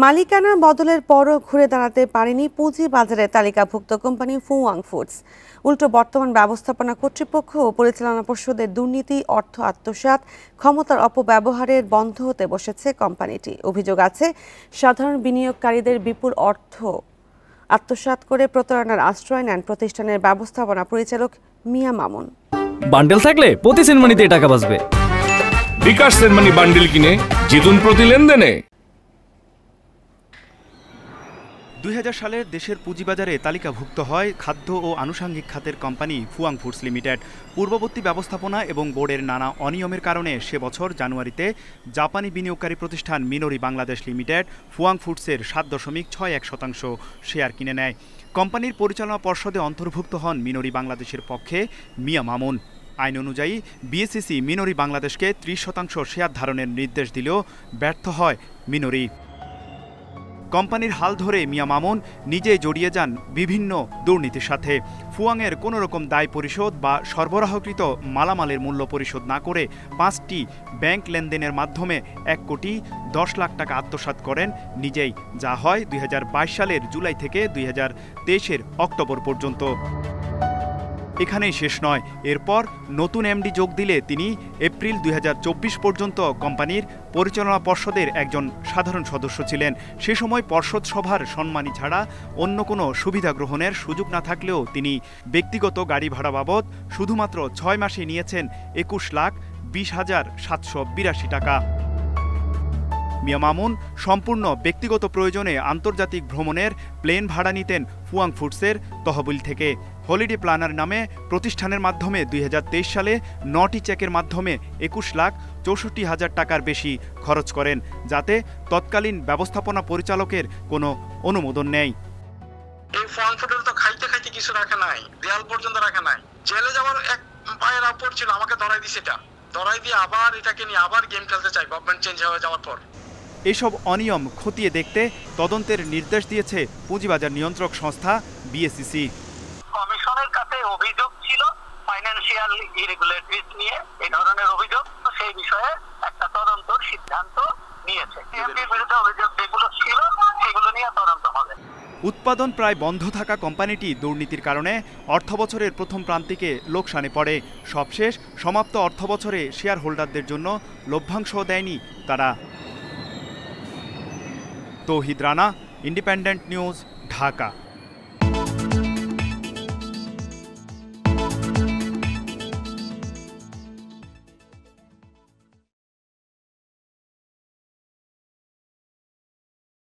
মালিকানা বদলের পরও ঘুরে দাঁড়াতে পারেনি পুঁজিবাজারে তালিকাভুক্ত কোম্পানি ফুয়াং ফুডস। উল্টো বর্তমান ব্যবস্থাপনা কর্তৃপক্ষ ও পরিচালনা পর্ষদের দুর্নীতি, অর্থ আত্মসাৎ, ক্ষমতার অপব্যবহারের বন্ধ হতে বসেছে কোম্পানিটি। অভিযোগ আছে, সাধারণ বিনিয়োগকারীদের বিপুল অর্থ আত্মসাৎ করে প্রতারণার আশ্রয় নেন প্রতিষ্ঠানের ব্যবস্থাপনা পরিচালক মিয়া মামুন। বান্ডেল থাকলে প্রতি সেনমানিতে টাকা বাঁচবে। বিকাশ সেনমানি বান্ডেল কিনে জিতুন প্রতি লেনদেনে। 2000 সালের দেশের পুঁজিবাজারে তালিকাভুক্ত হয় খাদ্য ও আনুষঙ্গিক খাতের কোম্পানি ফুয়াং ফুডস লিমিটেড। পূর্ববর্তী ব্যবস্থাপনা এবং বোর্ডের নানা অনিয়মের কারণে সে বছর জানুয়ারিতে জাপানি বিনিয়োগকারী প্রতিষ্ঠান মিনোরি বাংলাদেশ লিমিটেড ফুয়াং ফুডসের 7.61% শেয়ার কিনে নেয়। কোম্পানির পরিচালনা পর্ষদে অন্তর্ভুক্ত হন মিনোরি বাংলাদেশের পক্ষে মিয়া মামুন। আইন অনুযায়ী বিএসইসি মিনোরি বাংলাদেশকে 30% শেয়ার ধারণের নির্দেশ দিলেও ব্যর্থ হয় মিনোরি। কোম্পানির হাল ধরে মিয়া মামুন নিজেই জড়িয়ে যান বিভিন্ন দুর্নীতির সাথে। ফুয়াংয়ের কোনো রকম দায় পরিশোধ বা সরবরাহকৃত মালামালের মূল্য পরিশোধ না করে 5টি ব্যাংক লেনদেনের মাধ্যমে 1,10,00,000 টাকা আত্মসাৎ করেন নিজেই, যা হয় 2022 সালের জুলাই থেকে 2023 অক্টোবর পর্যন্ত। এখানেই শেষ নয়, এরপর নতুন এমডি যোগ দিলে তিনি এপ্রিল 2024 পর্যন্ত কোম্পানির পরিচালনা পর্ষদের একজন সাধারণ সদস্য ছিলেন। সে সময় পর্ষদ সভার সম্মানী ছাড়া অন্য কোনো সুবিধা গ্রহণের সুযোগ না থাকলেও তিনি ব্যক্তিগত গাড়ি ভাড়া বাবদ শুধুমাত্র 6 মাসে নিয়েছেন 21,20,782 টাকা। মিয়া মামুন সম্পূর্ণ ব্যক্তিগত প্রয়োজনে আন্তর্জাতিক ভ্রমণের প্লেন ভাড়া নিতেন ফুয়াং ফুডসের তহবিল থেকে। হলিডে প্ল্যানার নামে প্রতিষ্ঠানের মাধ্যমে 2023 সালে 9টি চেকের মাধ্যমে 21,64,000 টাকার বেশি খরচ করেন, যাতে তৎকালীন ব্যবস্থাপনা পরিচালকের কোনো অনুমোদন নেই। এই ফুয়াং ফুডের তো খাইতে কিছু রাখা নাই, দেয়াল পর্যন্ত রাখা নাই। জেলে যাওয়ার এক পায়ের আপর ছিল, আমাকে ধরাই দিছে, এটা ধরাই দিয়ে আবার এটাকে নিয়ে আবার গেম খেলতে চাই গভর্নমেন্ট চেঞ্জ হয়ে যাওয়ার পর। এসব অনিয়ম খতিয়ে দেখতে তদন্তের নির্দেশ দিয়েছে পুঁজিবাজার নিয়ন্ত্রক সংস্থা বিএসইসি। কমিশনের কাছে অভিযোগ ছিল ফাইন্যান্সিয়াল ইরেগুলারিটিস নিয়ে, এই ধরনের অভিযোগ, তো সেই বিষয়ে একটা তদন্তর সিদ্ধান্ত নিয়েছে। এমডির বিরুদ্ধে অভিযোগ যেগুলো ছিল সেগুলো নিয়ে তদন্ত হবে। উৎপাদন প্রায় বন্ধ থাকা কোম্পানিটি দুর্নীতির কারণে অর্থবছরের প্রথম প্রান্তিকে লোকসানে পড়ে। সবশেষ সমাপ্ত অর্থবছরে শেয়ার হোল্ডারদের জন্য লভ্যাংশও দেয়নি তারা। তৌহিদ রানা, ইন্ডিপেন্ডেন্ট নিউজ, ঢাকা।